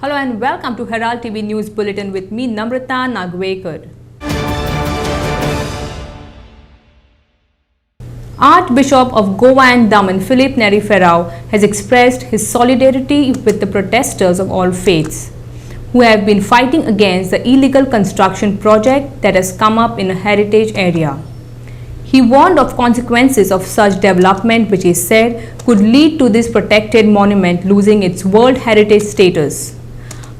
Hello and welcome to Herald TV News Bulletin with me, Namrata Nagwekar. Archbishop of Goa and Daman, Philip Neri Ferrao, has expressed his solidarity with the protesters of all faiths who have been fighting against the illegal construction project that has come up in a heritage area. He warned of consequences of such development, which he said could lead to this protected monument losing its World Heritage status.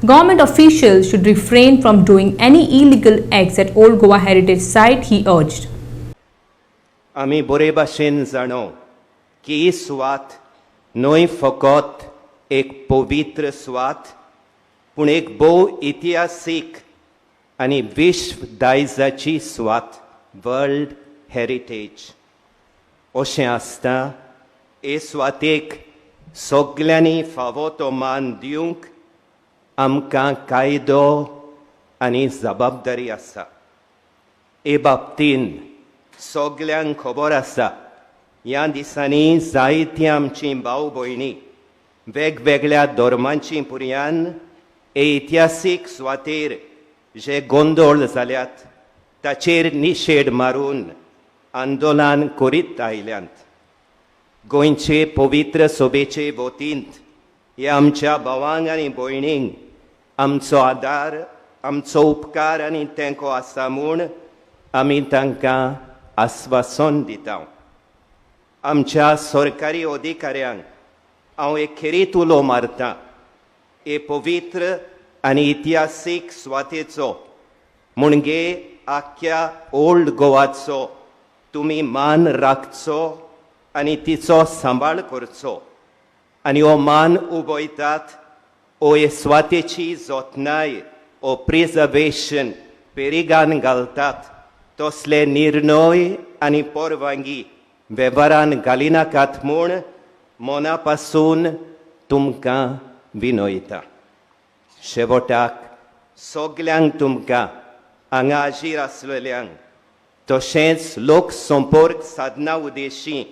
Government officials should refrain from doing any illegal acts at Old Goa Heritage Site, he urged. आमी बरे भाशेन जाणो की ही सुवात न्हय फकत एक पवित्र सुवात पूण एक भोव इतिहासीक आनी विश्व दायजाची सुवात वर्ल्ड हेरिटेज अशें आसता हे सुवातेक सगल्यांनी फावो तो मान दिवंक आमकां कायदो आनी जबाबदारी आसा हे बाबतीन सगल्यांक खबर आसा ह्या दिसांनी जायतीं आमचीं भाव भयणी वेगवेगळ्या धर्मांचीं भुरग्यान हे इतिहासीक सुवातेर जे गोंदळ जाल्यात ताचेर निशेध मारून आंदोलन करीत आयल्यांत गोंयचे पवित्र सभेचे वतींत ह्या आमच्या भावांक आनी भयणींक आमचो आदार आमचो उपकार आनी तेंको आसा म्हूण आमी तांकां आस्वासन दिता आमच्या सरकारी अधिकाऱ्यांक हांव एक खेरीत उलो मारतां हे पवित्र आनी इतिहासीक सुवातेचो म्हणजे आख्या ओल्ड गोवाचो तुमी मान राखचो आनी तिचो सांबाळ करचो आनी हो मान उबयतात ओ हे सुवातेची जतनाय ओ प्रिजर्वेशन पेरिगान घालतात तसले निर्णय आनी परवानगी वेव्हारान घालिनाकात म्हूण मना पासून तुमकां विनयता शेवटाक सगल्यांक तुमकां हांगा हाजीर आसलेल्यांक तशेंच लोकसंपर्क साधना उदेशी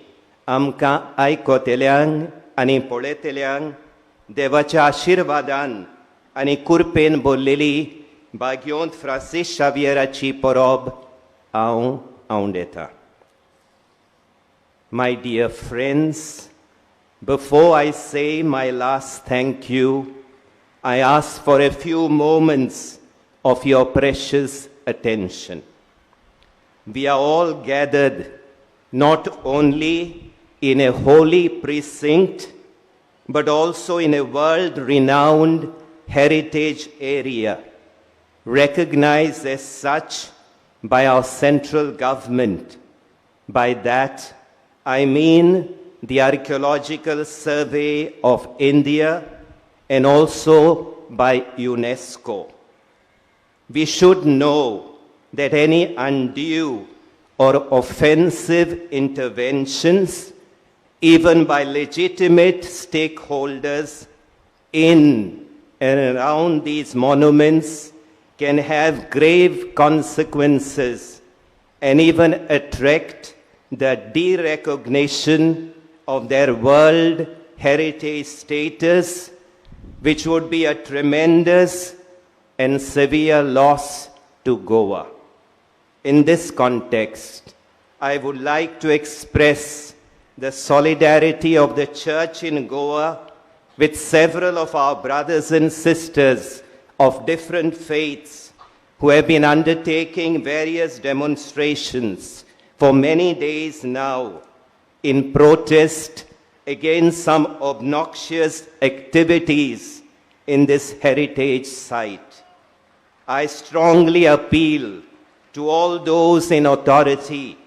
आमकां आयकतल्यांक आनी पळयतल्यांक देवाच्या आशिर्वादान आनी कुरपेन भरलेली भाग्योंत फ्रांसीस शावियराची परब हांव आवंडेतां. My dear friends, before I say my last thank you, I ask for a few moments of your precious attention. We are all gathered not only in a holy precinct, but also in a world-renowned heritage area, recognized as such by our central government. By that, I mean the Archaeological Survey of India and also by UNESCO. We should know that any undue or offensive interventions, even by legitimate stakeholders in and around these monuments, can have grave consequences and even attract the derecognition of their World Heritage status, which would be a tremendous and severe loss to Goa. In this context, I would like to express the solidarity of the Church in Goa with several of our brothers and sisters of different faiths who have been undertaking various demonstrations for many days now in protest against some obnoxious activities in this heritage site. I strongly appeal to all those in authority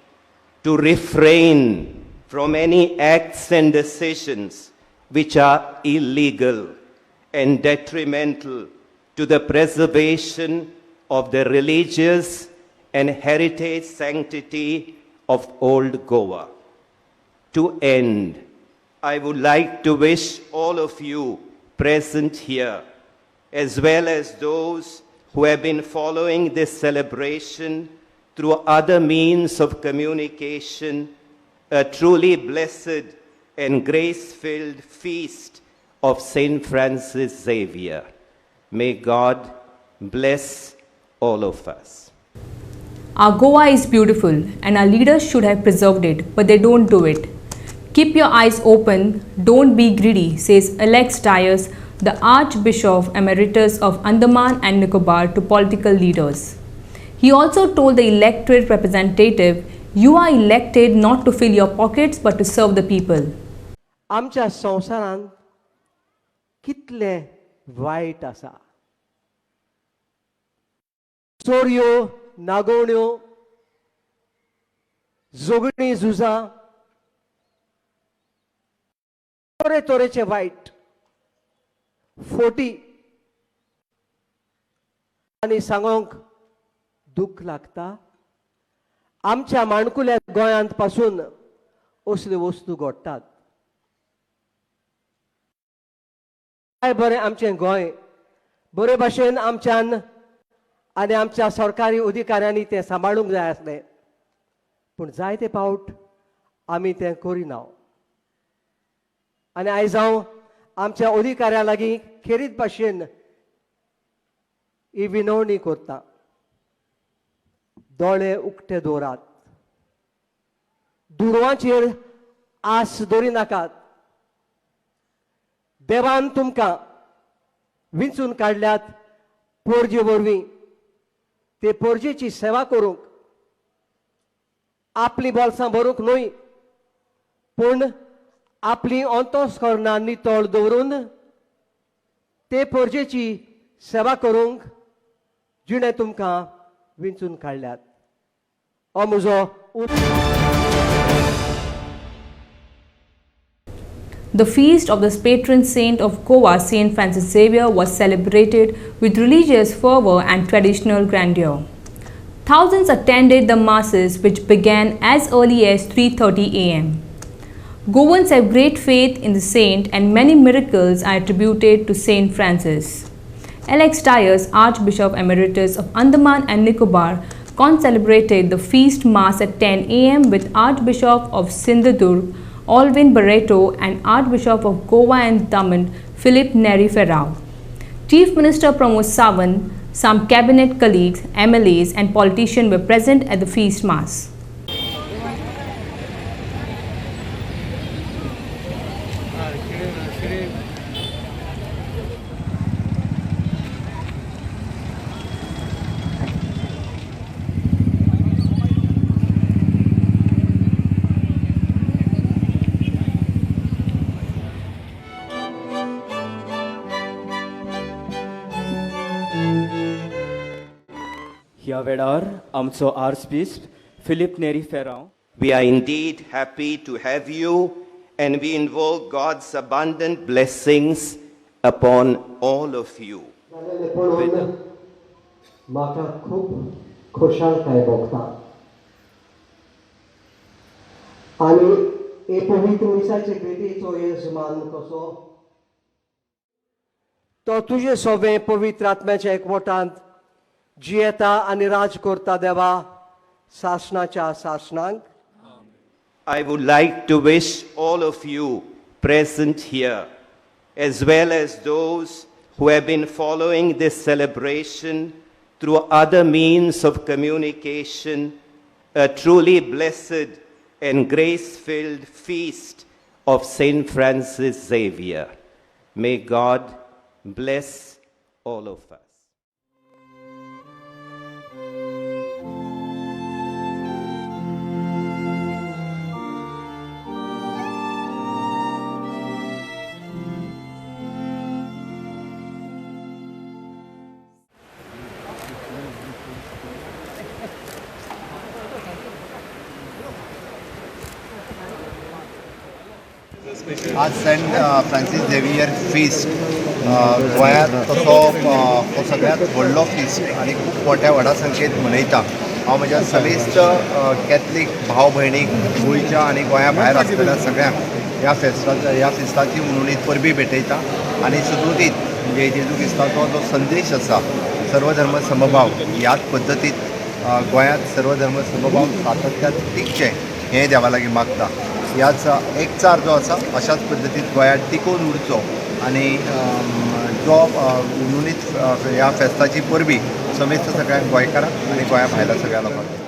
to refrain from any acts and decisions which are illegal and detrimental to the preservation of the religious and heritage sanctity of Old Goa. To end, I would like to wish all of you present here, as well as those who have been following this celebration through other means of communication, a truly blessed and grace-filled feast of Saint Francis Xavier. May God bless all of us. Our Goa is beautiful and our leaders should have preserved it, but they don't do it. Keep your eyes open, don't be greedy, says Alex Dyers, the Archbishop Emeritus of Andaman and Nicobar, to political leaders. He also told the elected representative, "You are elected not to fill your pockets but to serve the people." आमच्या संवसारांत कितले वायट आसा. चोरयो, नागोवण्यो, जोगणी झुजां, तरेतरेचे वायट, forty आनी सांगोंक दुख लागता. आमच्या माणकुल्या गोंयांत पासून असल्यो वस्तू घडटात. काय बरें आमचें गोंय, बरे भाशेन आमच्यान आनी आमच्या सरकारी अधिकाऱ्यांनी तें सांबाळूंक जाय आसलें, पूण जायते फावट आमी तें करिना. आनी आयज हांव आमच्या अधिकाऱ्यां लागीं खेरीत भाशेन ही विनवणी करतां. दोळे उक्ते दवरात. दुर्वांचेर आस दवरिनाकात. देवान तुमकां विंचून काडल्यात पोरजे वरवीं. ते पोरजेची सेवा करूंक, आपली बोल्सां भरूंक न्हय, पूण आपली अंतस्करणां नितळ दवरून ते पोरजेची सेवा करूंक जिणें तुमकां विंचून काडल्यात. हो म्हजो The feast of the patron saint of Goa, Saint Francis Xavier, was celebrated with religious fervor and traditional grandeur. Thousands attended the masses, which began as early as 3:30 a.m. Goans have great faith in the saint and many miracles are attributed to Saint Francis. Alex Dyers, Archbishop Emeritus of Andaman and Nicobar, celebrated the feast mass at 10 a.m. with Archbishop of Sindhudurg, Alvin Barreto, and Archbishop of Goa and Daman, Philip Neri Ferrao. Chief Minister Pramod Sawant, some cabinet colleagues, MLAs and politicians were present at the feast mass. ह्या वेळार आमचो archbishop Filipe Neri Ferrao We are indeed happy to have you, and we invoke God's abundant blessings upon all of you. म्हाका खूब खोशालकाय भोगता. आनी हे पवित्र मिसाचे भेटीचो येजमान कसो तो तुजे सोबे पवित्र आत्म्याच्या एकवटांत जियेता आनी राज करता. देवा सासणाच्या सासणांक. I would like to wish all of you present here, as well as those who have been following this celebration through other means of communication, a truly blessed and grace-filled feast of Saint Francis Xavier. May God bless all of us. आज Saint Francis Xavier fist गोंयांत तसो हो सगळ्यांत व्हडलो fist आनी खूब मोठ्या व्हडा संख्येन मनयता. हांव म्हज्या समेस्त कॅथलीक भाव भयणीक गोंयच्या आनी गोंया भायर आसलेल्या सगळ्यांक ह्या फिस्टाची मनोणीत परबी भेटयता. आनी सुदृढीत म्हणजे जेजू क्रिस्ताचो जो संदेश आसा सर्वधर्म समभाव, ह्याच पद्दतीत गोंयांत सर्वधर्म समभाव सातत्यान टिकचे हें देवा लागीं मागता. ह्याच एकचार जो आसा अशाच पद्दतीन गोंयांत टिकून उरचो आनी जो उर्वरित ह्या फेस्ताची परबी समेस्त सगळ्या गोंयकारांक आनी गोंया भायल्या सगळ्या लोकांक.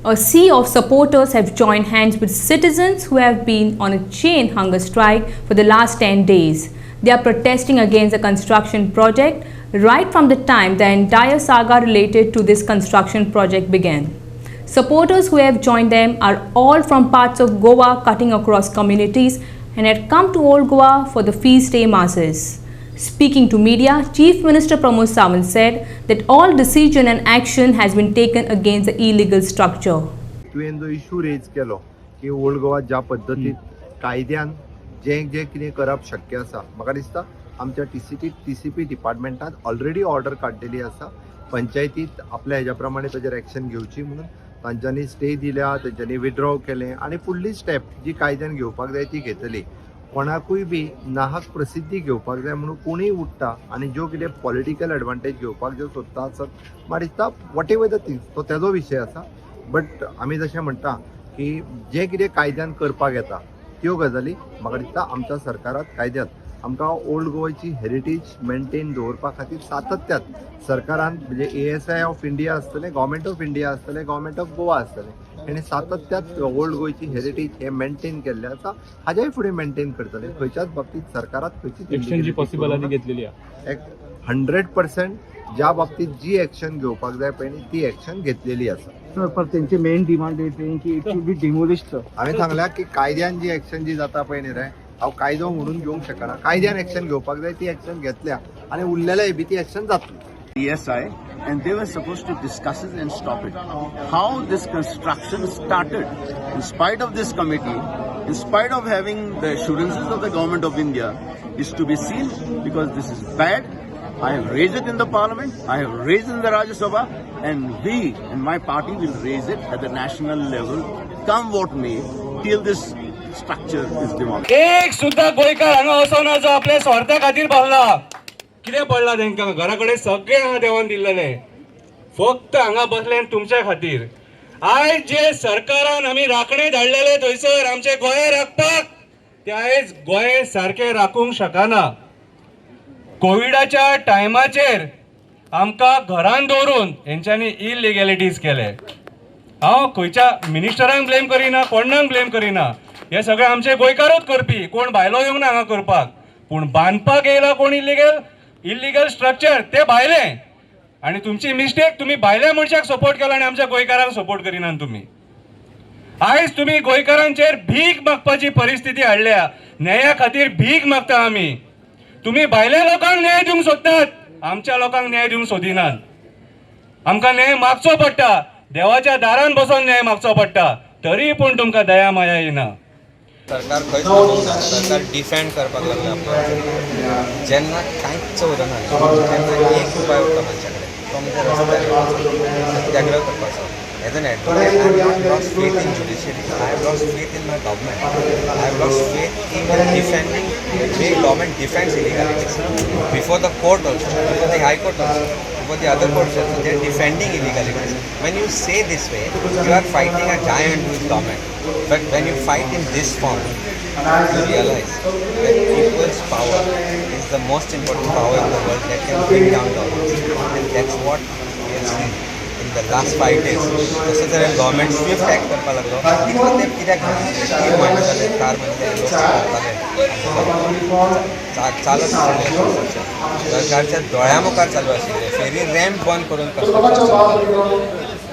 A sea of supporters have joined hands with citizens who have been on a chain hunger strike for the last 10 days. They are protesting against the construction project right from the time the entire saga related to this construction project began. Supporters who have joined them are all from parts of Goa cutting across communities and had come to Old Goa for the feast day masses. Speaking to media, Chief Minister Pramod Sawant said that all decision and action has been taken against the illegal structure. तुवें जो issue raise केलो की old Goa ज्या पद्दतीन कायद्यान जें कितें करप शक्य आसा, म्हाका दिसता आमच्या टीसीपी डिपार्टमेंटान ऑलरेडी ऑर्डर काडलेली आसा पंचायतीत आपल्या हेज्या प्रमाणे ताजेर एक्शन घेवची म्हणून. तांच्यांनी स्टे दिल्या, तांच्यांनी विथड्रॉ केलें आनी फुडली स्टेप जी कायद्यान घेवपाक जाय ती घेतली. कोणाकूय बी नाहक प्रसिद्धी घेवपाक जाय म्हणून कोणीय उठता आनी ज्यो कितें पॉलिटिकल एडवांटेज घेवपाक ज्यो सोदता आसत, म्हाका दिसता वॉट एवर द थिंग्स तो तेजो विशय आसा. बट आमी जशें म्हणटा की जें कितें कायद्यान करपाक येता त्यो गजाली म्हाका दिसता आमच्या सरकारात कायद्यात आमकां ओल्ड गोवाची हेरिटेज मेंटेन दवरपा खातीर सातत्यान सरकारान म्हणजे ASI ऑफ इंडिया आसतलें, गव्हर्मेंट ऑफ इंडिया आसतलें, गव्हर्मेंट ऑफ गोवा आसतलें, आनी सातत्यात ओल्ड गोयची हेरिटेज हे मेंटेन केल्लें आसा, हाज्याय फुडें मेंटेन करतले. खंयच्याच बाबतींत सरकारात खंयचीच एक्शन जी पॉसिबल आनी घेतलेली आहा 100% ज्या बाबतीत जी एक्शन घेवपाक जाय पळय ती एक्शन घेतलेली आसा. सर पर तेंचे मेन डिमांड आहे की इट शुड बी डिमोलिश्ड. हांवें सांगल्या की कायद्यान जी एक्शन जी जाता पळय न्ही रे, हांव कायदो म्हणून घेवंक शकना. कायद्यान एक्शन घेवपाक जाय ती एक्शन घेतल्या आनी उरलेल्या बी ती एक्शन जातली. ESI, and they were supposed to discuss it and stop it. How this construction started, in spite of this committee, in spite of having the assurances of the government of India, is to be seen because this is bad. I have raised it in the parliament, I have raised it in the Rajya Sabha, and we and my party will raise it at the national level, come what may, till this structure is demolished. एक सुद्धा गोंयकार हांगा असो ना जो आपल्या स्वार्था खातीर पडला. कितें पडला तांकां? घरा कडेन सगळे हांगा देवान दिल्लेले, फक्त हांगा बसले तुमच्या खातीर. आयज जे सरकारान आमी राखणे धाडलेले थंयसर आमचे गोंय राखपाक, ते आयज गोंय सारखे राखूंक शकना. कोविडाच्या टायमाचेर आमकां घरान दवरून हेंच्यांनी इलिगॅलिटीज केले. हांव खंयच्या मिनिस्टरांक ब्लेम करिना, कोणाक ब्लेम करिना, हे सगळे आमचे गोंयकारूच करपी, कोण भायलो येवंक ना हांगा करपाक. पूण बांदपाक येयला कोण इल्लिगल स्ट्रक्चर ते भायले, आनी तुमची मिस्टेक, तुम्ही भायल्या मनशाक सपोर्ट केला आनी आमच्या गोंयकारांक सपोर्ट करिना. तुम्ही आयज तुम्ही गोंयकारांचेर भीक मागपाची परिस्थिती हाडल्या. न्याया खातीर भीक मागता आमी. तुम्ही भायल्या लोकांक न्याय दिवंक सोदतात, आमच्या लोकांक न्याय दिवंक सोदिनात. आमकां न्याय मागचो पडटा, देवाच्या दारान बसून न्याय मागचो पडटा, तरी पूण तुमकां दया माया येना. सरकार खंयच करूंक ना. सरकार डिफेंड करपाक लागला आपल्याक. जेन्ना कांयच उरना तेन्ना एक उपाय उरता तांचे कडेन, तो म्हणजे रस्त्यार सत्याग्रह करपाचो. As an advocate I have not lost faith in judiciary, I have lost faith in my government, I have lost faith in defending way government defends illegalities before the court also, before the high court also, before the other courts also. They are defending illegalities. When you say this way, you are fighting a giant with government. But when you fight in this form, you realize that people's power is the most important power in the world that can bring down governments. And that's what we have seen in the last 5 days. जसं जर government Swift act करपाक लागलो, तितून ते कित्याक 3 म्हयने जाले, 4 म्हयने जाले लोक करताले, चालत आशिल्लें. सरकारच्या दोळ्या मुखार चालू आशिल्लें. फेरी रॅम्प बंद करून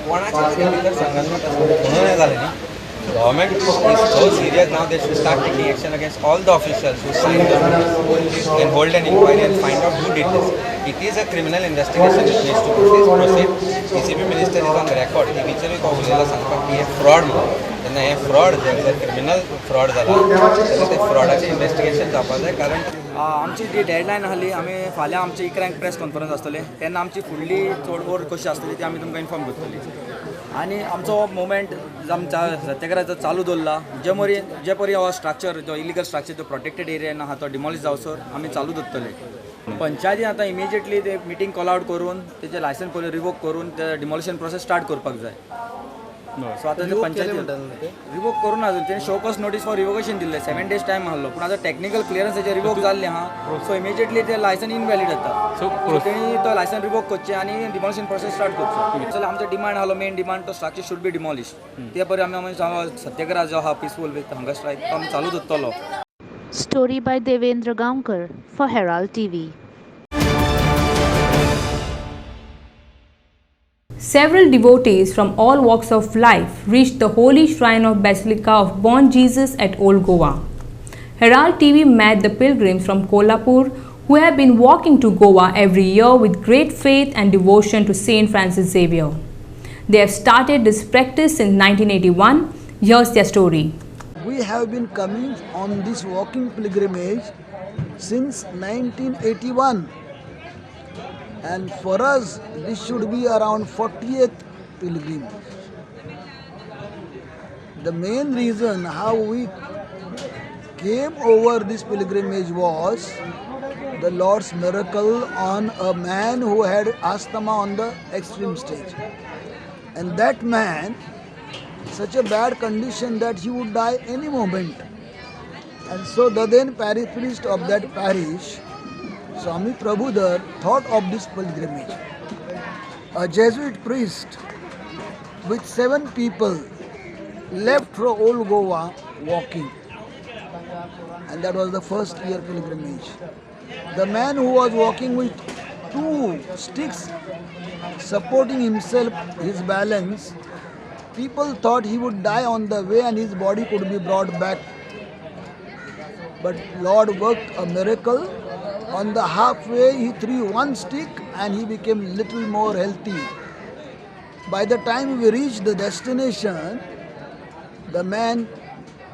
कोणाच्या भितर संघटना म्हणून जालें न्ही. Government is so serious now, they should start taking action against all the officials who signed the rules and hold an inquiry and find out who did this. It is a criminal investigation which needs to proceed. PCB minister is on record. He विचारूय को उलयला सांगपाक की हे fraud म्हणून. तेन्ना हे fraud जर criminal fraud जाला जाल्यार ते फ्रॉडाचें investigation जावपाक जाय. कारण आमची जी डेडलायन आसली, आमी फाल्यां आमची इकरांक प्रेस कॉन्फरन्स आसतली, तेन्ना आमची फुडली चोडवोर कशी आसतली ती आमी तुमकां इन्फॉर्म करतली. आनी आमचो मुवमेंट आमच्या सत्याग्रहाचो चालू दवरला. जे परी हो स्ट्रक्चर, जो इलिगल स्ट्रक्चर, जो प्रोटेक्टेड एरियान आहा तो डिमॉलिश जावसर आमी चालू दवरतले. पंचायतीन आतां इमिजिएटली ते मिटींग कॉल आउट करून तेचे लायसन्स पयलीं रिवोक करून ते डिमॉलिशन प्रोसेस स्टार्ट करपाक जाय. सो आता ते पंचायती रिवोक करून अजून ते शोकॉस नोटीस फॉर रिवोकेशन दिले 7 days टाइम आहलो पण आता टेक्निकल क्लियरन्साचे रिवोक जाल्ले हा सो इमिजिएटली ते लायसन इनवॅलिड जाता सो तेणी तो लायसन रिवोक करचे आणि डिमॉलिशन प्रोसेस स्टार्ट करचे सो आमचो डिमांड आहलो मेन डिमांड तो स्ट्रक्चर शुड बी डिमॉलिश ते परी आमी सत्याग्रह जो हा पीसफुल विथ हंगर स्ट्रायक तो आमी चालू दवरतलो. Story by Devendra Gaonkar for Herald TV. Several devotees from all walks of life reached the holy shrine of Basilica of Born Jesus at Old Goa. Herald TV met the pilgrims from Kolhapur who have been walking to Goa every year with great faith and devotion to Saint Francis Xavier. They have started this practice since 1981. Here's their story. We have been coming on this walking pilgrimage since 1981, and for us this should be around 40th pilgrimage. The main reason how we came over this pilgrimage was the Lord's miracle on a man who had asthma on the extreme stage, and that man such a bad condition that he would die any moment. And so the then parish priest of that parish, Swami Prabhudar, thought of this pilgrimage. A Jesuit priest with 7 people left for Old Goa walking, and that was the first year pilgrimage. The man who was walking with 2 sticks supporting himself, his balance, people thought he would die on the way and his body could be brought back. But Lord worked a miracle. On the halfway he threw 1 stick and he became little more healthy. By the time we reached the destination, the man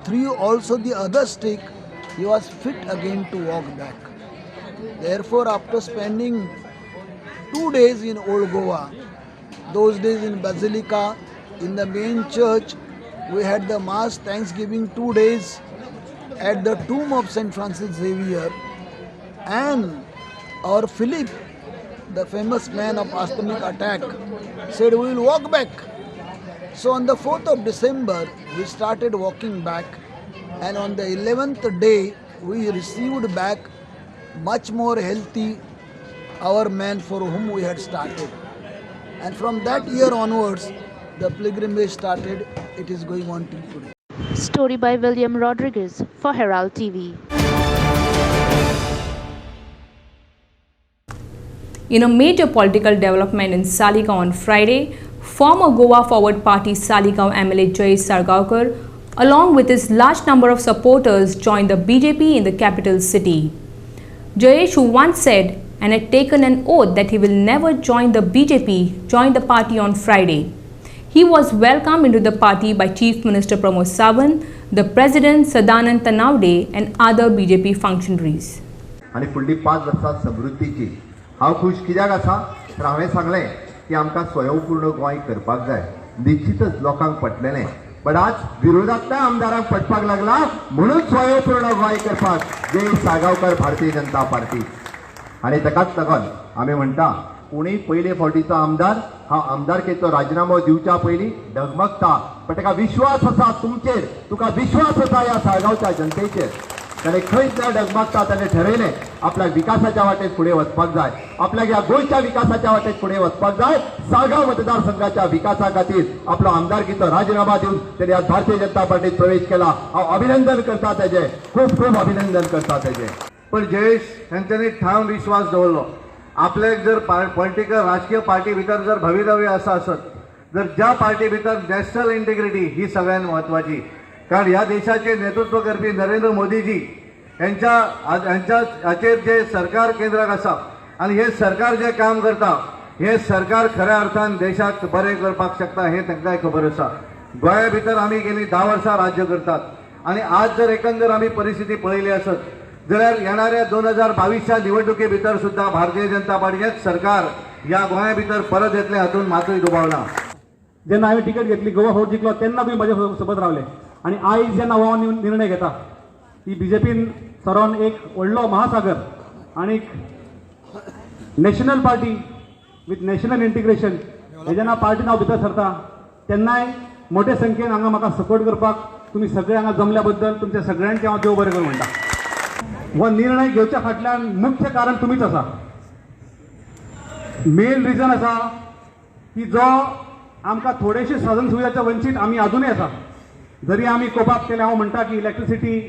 threw also the other stick. He was fit again to walk back. Therefore, after spending 2 days in Old Goa, those days in Basilica, in the main church, we had the Mass Thanksgiving 2 days at the tomb of St. Francis Xavier, and our Philip, the famous man of asthmatic attack, said we will walk back. So on the 4th of December, we started walking back, and on the 11th day, we received back much more healthy our man for whom we had started. And from that year onwards, the pilgrimage started. It is going on till today. Story by William Rodriguez for Herald TV. In a major political development in Saligao on Friday, former Goa Forward Party Saligao MLA Jayesh Sargaonkar, along with his large number of supporters, joined the BJP in the capital city. Jayesh, who once said and had taken an oath that he will never join the BJP, joined the party on Friday. He was welcomed into the party by Chief Minister Pramod Sawant, the President Sadanand Tanawade and other BJP functionaries. आणि फुडली 5 वर्सां समृद्धीची हांव खुश कित्याक आसा तर हांवें सांगलें की आमकां स्वयंपूर्ण गोंय करपाक जाय. निश्चितच लोकांक पटलेलें, पण आज विरोधांतल्या आमदारांक पटपाक लागला म्हणून स्वयंपूर्ण गोंय करपाक जयेश साळगांवकर भारतीय जनता पार्टी. आणि ताकाच लागून आमी म्हणटा कोणीय पयले फावटीचो आमदार हा आमदारकेचो राजिनामो दिवच्या पयलीं डगमगता, पण ताका विश्वास आसा तुमचेर, तुका विश्वास आसा ह्या साळगांवच्या जनतेचेर. ताणें खंयच न डगमगता ताणें ठरयलें आपल्या विकासाच्या वाटेत फुडें वचपाक जाय, आपल्याक ह्या गोंयच्या विकासाच्या वाटेत फुडें वचपाक जाय. साळगांव मतदारसंघाच्या विकासा खातीर आपलो आमदारकीचो राजिनामा दिवन ताणें आज भारतीय जनता पार्टीत प्रवेश केला. हांव अभिनंदन करता तेजें, खूब खूब अभिनंदन करता तेजें. पण जयेश हांच्यांनी ठाम विश्वास दवरलो. आपल्याक जर पॉलिटिकल राजकीय पार्टी भितर जर भवितव्य आसत, जर ज्या पार्टी भितर नॅशनल इंटिग्रिटी ही सगळ्यांत म्हत्वाची, कारण ह्या देशाचे नेतृत्व करपी नरेंद्र मोदीजी यांच्या हाचेर जे सरकार केंद्राक आसा आनी हे सरकार जे काम करता हे सरकार खऱ्या अर्थान देशाक बरें करपाक शकता हे तांकांय खबर आसा. गोंया भितर आमी गेली 10 वर्सां राज्य करतात आनी आज जर एकंदर आमी परिस्थिती पळयली आसत जाल्यार येणाऱ्या 2022च्या निवडणुके भितर सुद्धा भारतीय जनता पार्टीचेच सरकार ह्या गोंया भितर परत येतले हातून मातूय दुबाव ना. जेन्ना हांवें टिकेट घेतली गोवा फोर्ट जिंकलो तेन्ना तुमी म्हाजे सोबत रावले आनी आयज जेन्ना हो निर्णय घेता ही बीजेपीन सरोन एक व्हडलो महासागर आनी national party with national integration हे जेन्ना पार्टीन हांव भितर सरता तेन्नाय मोठ्या संख्येन हांगा म्हाका सपोर्ट करपाक तुम्ही सगळे हांगा जमल्या बद्दल तुमच्या सगळ्यांचे हांव देव बरें करूं म्हणटा. हो निर्णय घेवच्या फाटल्यान मुख्य कारण तुमीच आसा. मेन रिजन आसा की जो आमकां थोडेशे साधन सुविधाच्या वंचीत आमी अजूनय आसा. जरी आमी कोपाप केले, हांव म्हणटा की इलेक्ट्रिसिटी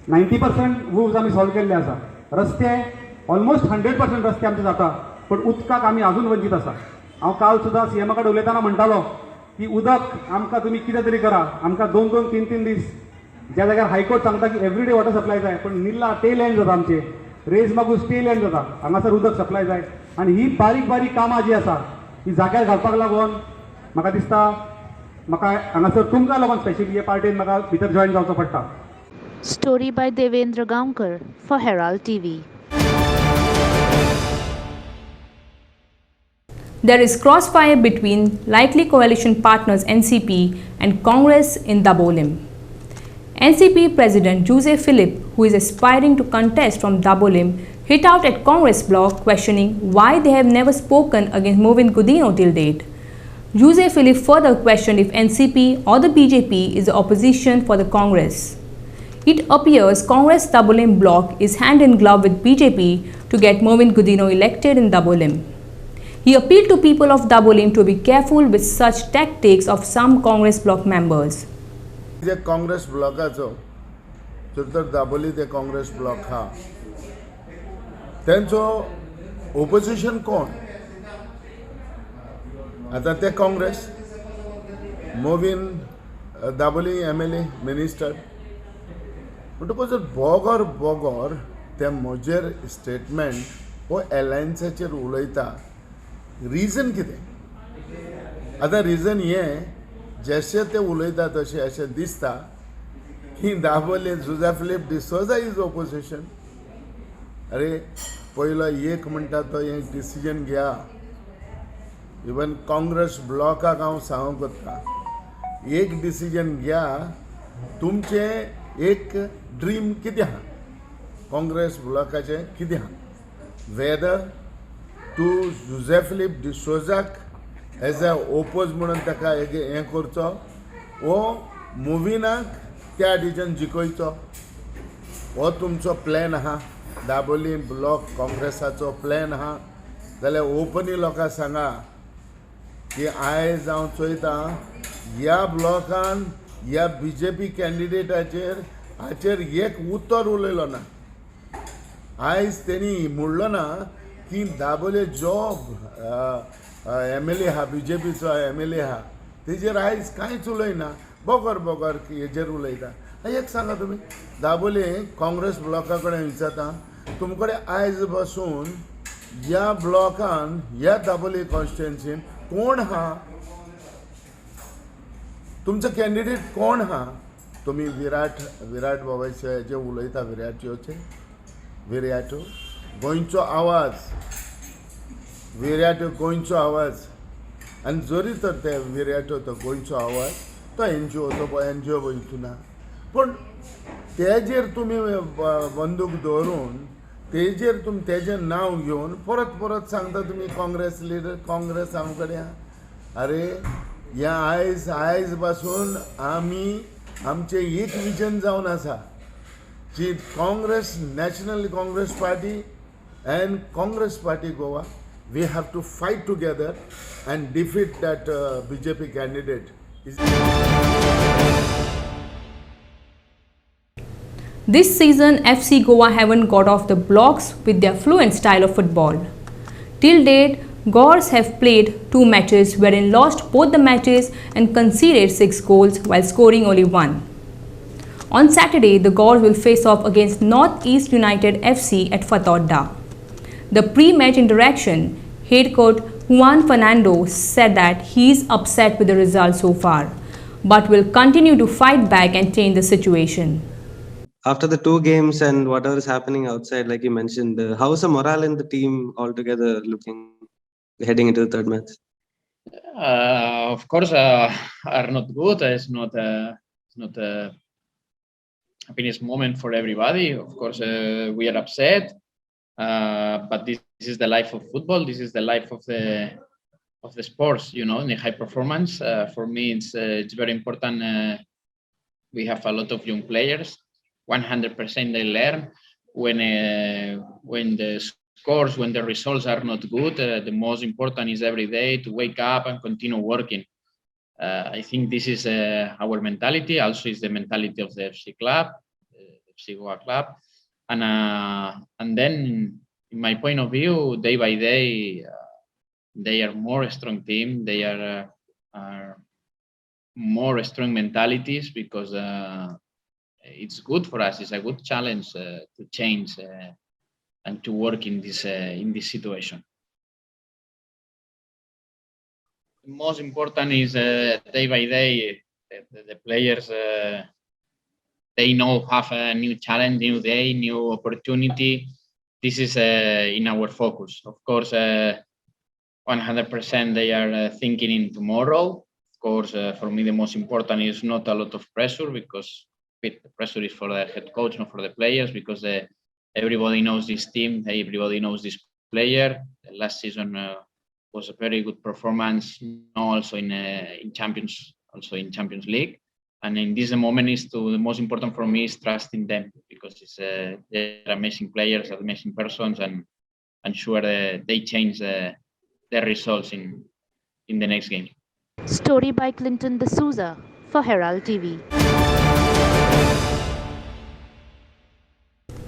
90% वूज आमी सॉल्व केल्ले आसा. रस्ते ऑलमोस्ट 100% रस्ते आमचे जाता, पण उदकाक आमी अजून वंचीत आसा. हांव काल सुद्दां सीएमा कडेन उलयतना म्हणटालो की उदक आमकां तुमी कितें तरी करा. आमकां 2-2, 3-3 दीस ज्या जाग्यार हायकोर्ट सांगता की एवरीडे वॉटर सप्लाय जाय, पण निल्ला टेल एंड जाता आमचे. रेज मागूस टेल एंड जाता. हांगासर उदक सप्लाय जाय. आनी ही बारीक बारीक कामां जी आसा ही जाग्यार घालपाक लागून म्हाका दिसता म्हाका हांगासर तुमकां लागून स्पेशली हे पार्टीन म्हाका भितर जॉयन जावचो पडटा. Story by Devendra Gaonkar for Herald TV. There is crossfire between likely coalition partners NCP and Congress in Dabolim. NCP President Jose Philip, who is aspiring to contest from Dabolim, hit out at Congress bloc, questioning why they have never spoken against Movin Gudino till date. Jose Philip further questioned if NCP or the BJP is the opposition for the Congress. It appears Congress Dabolim bloc is hand in glove with BJP to get Movin Gudino elected in Dabolim. He appealed to people of Dabolim to be careful with such tactics of some Congress bloc members. जे काँग्रेस ब्लॉकाचो तर दाबोली ते Congress block हा त्यांचो opposition कोण आता ते Congress मोविन Dabolim MLA minister म्हणटकच Bogor Bogor ते म्हजेर स्टेटमेंट हो एलायन्साचेर उलयता. रिजन कितें? आतां रिजन हें जशे ते उलयता तशें अशें दिसता की दाबोले जुजा फिलिप डिसोजा इज ऑपोजिशन. अरे पयलो एक म्हणटा तो एक डिसिजन घेया. इवन काँग्रेस ब्लॉकाक हांव सांगू करता, एक डिसिजन घ्या. तुमचे एक ड्रीम कितें आहा काँग्रेस ब्लॉकाचें कितें आहा? वेदर टू जुजे फिलिप डिसोजाक एज अ ओपोज म्हणून ताका हें करचो, वो मुविनाक त्या डिजन जिखोवचो, हो तुमचो प्लॅन आहा. दाबोली ब्लॉक काँग्रेसाचो प्लॅन आहा जाल्यार ओपनली लोकांक सांगा की आयज हांव चोयता ह्या ब्लॉकान ह्या BJP कॅन्डिडेटाचेर हाचेर एक उत्तर उलयलो ना. आयज तेणी म्हणलो ना की दाबोले जो MLA आहा BJPचो MLA आहा तेजेर आयज कांयच उलयना. बोगोर बोगोर हेजेर उलयता. एक सांगा तुमी दाबोले काँग्रेस ब्लॉका कडेन विचारता तुम कडेन आयज बसून ह्या ब्लॉकान ह्या दाबोली कॉन्स्टिट्युएन्सीन कोण आहा? तुमचो कॅन्डिडेट कोण आहा? तुमी विराट बाबाचे जे उलयता विराटो गोंयचो आवाज, विराटो गोंयचो आवाज. आनी जरी तर ते विराटो तो गोंयचो आवाज तो NGO तो NGO वयतुना, पूण तेजेर तुमी बंदूक दवरून तेजेर तुमी तेजें नांव घेवन परत परत सांगता तुमी काँग्रेस लिडर काँग्रेस आमचे कडेन. अरे ह्या आयज पासून आमी आमचे एक विजन जावन आसा जी Congress national Congress party and Congress party Goa we have to fight together and defeat that BJP candidate. This season, FC Goa haven't got off the blocks with their fluent style of football. Till date, Gors have played 2 matches wherein lost both the matches and conceded 6 goals while scoring only 1. On Saturday, the Gors will face off against North East United FC at Fatauda. The pre-match interaction, head coach Juan Fernando said that he is upset with the result so far, but will continue to fight back and change the situation. After the 2 games and whatever is happening outside, like you mentioned, how is the morale in the team altogether looking heading into the 3rd match? Of course, are not good. It's not a happiness moment for everybody. Of course, we are upset. But this is the life of football. This is the life of the the sports, you know, in the high performance. For me, it's very important. We have a lot of young players. 100% they learn. When the scores, when the results are not good, the most important is every day to wake up and continue working. I think this is our mentality. Also, is the mentality of the FC club, FC Goa club, and then, in my point of view, day by day, they are more strong team. They are more strong mentalities because it's good for us. It's a good challenge to change and to work in this situation. Most important is day by day the players they know have a new challenge, new day, new opportunity. This is in our focus. Of course, 100% they are thinking in tomorrow. Of course, for me the most important is not a lot of pressure, because the pressure is for the head coach, not for the players, because everybody knows this team, everybody knows this player. Last season was a very good performance, also in Champions League. And in this moment the most important for me is trusting them, because they're amazing players, amazing persons, and I'm sure they change the results in the next game. Story by Clinton D'Souza for Herald TV.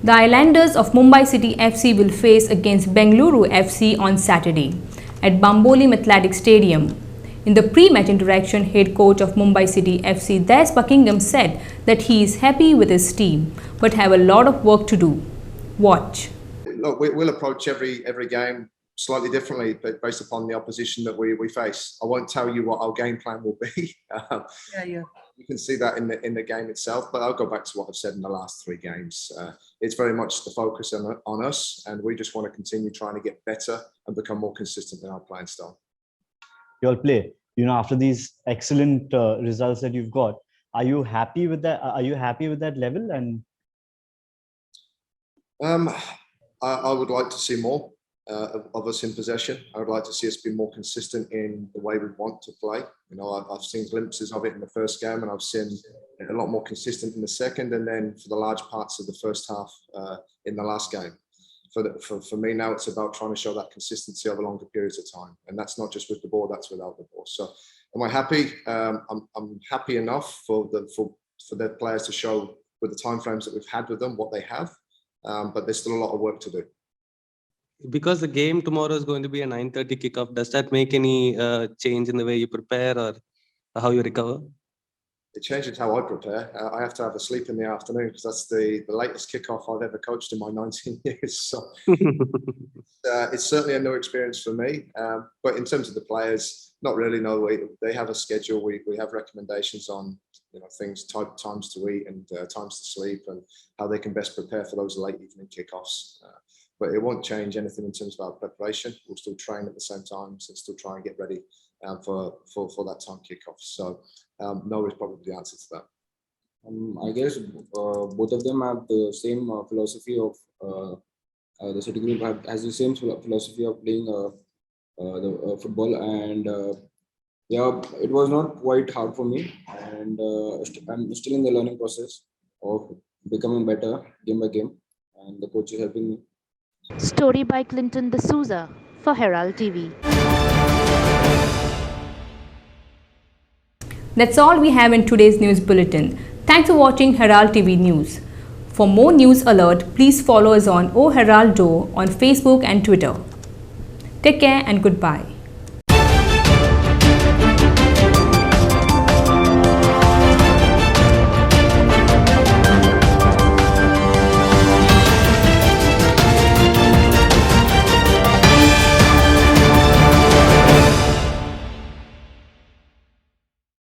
The Islanders of Mumbai City FC will face against Bengaluru FC on Saturday at Bamboli Athletic Stadium. In the pre-match interaction, head coach of Mumbai City FC, Des Buckingham, said that he is happy with his team but have a lot of work to do. Watch. Look, we'll approach every game slightly differently based upon the opposition that we face. I won't tell you what our game plan will be. You can see that in the game itself, but I'll go back to what I've said in the last 3 games. It's very much the focus on us, and we just want to continue trying to get better and become more consistent in our playing style. Your play, after these excellent results that you've got, are you happy with that? Are you happy with that level? And I would like to see more of us in possession. I would like to see us be more consistent in the way we want to play. I've seen glimpses of it in the first game, and I've seen a lot more consistent in the second, and then for the large parts of the first half in the last game. For me now, it's about trying to show that consistency over longer periods of time, and that's not just with the ball; that's without the ball. So, am I happy? I'm happy enough for the players to show with the timeframes that we've had with them what they have, but there's still a lot of work to do. Because the game tomorrow is going to be a 9:30 kickoff, does that make any change in the way you prepare or how you recover? It changes how I prepare. I have to have a sleep in the afternoon because that's the latest kickoff I've ever coached in my 19 years. So it's certainly a new experience for me. But in terms of the players, not really. No, they have a schedule. We have recommendations on things, times to eat and times to sleep, and how they can best prepare for those late evening kickoffs. But it won't change anything in terms of our preparation. We'll still train at the same time, so still try and get ready for that time kickoff. So no is probably the answer to that. I guess both of them have the same philosophy of the City Group has the same philosophy of playing the football, and it was not quite hard for me, and I'm still in the learning process of becoming better game by game, and the coach is helping me. Story by Clinton D'Souza for Herald TV. That's all we have in today's news bulletin. Thanks for watching Herald TV News. For more news alert, please follow us on O Heraldo on Facebook and Twitter. Take care and goodbye.